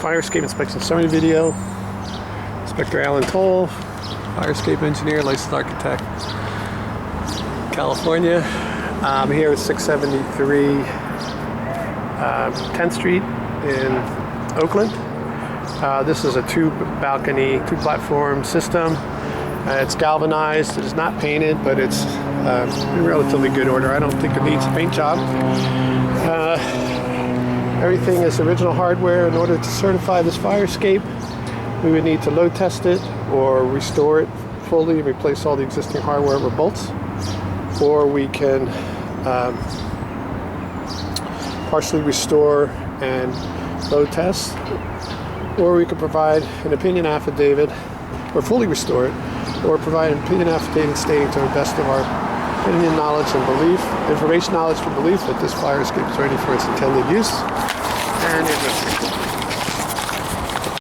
fire escape inspection summary video. Inspector Alan Toll, fire escape engineer, licensed architect, California. I'm here at 673 10th Street in Oakland. This is a two-balcony, two-platform system. It's galvanized. It is not painted, but it's in relatively good order. I don't think it needs a paint job. Everything is original hardware. In order to certify this fire escape, we would need to load test it or restore it fully and replace all the existing hardware with bolts. Or we can partially restore and load test. Or we could provide an opinion affidavit or fully restore it, or provide an opinion affidavit stating to the best of our opinion, knowledge, and belief, information, knowledge, and belief that this fire escape is ready for its intended use. And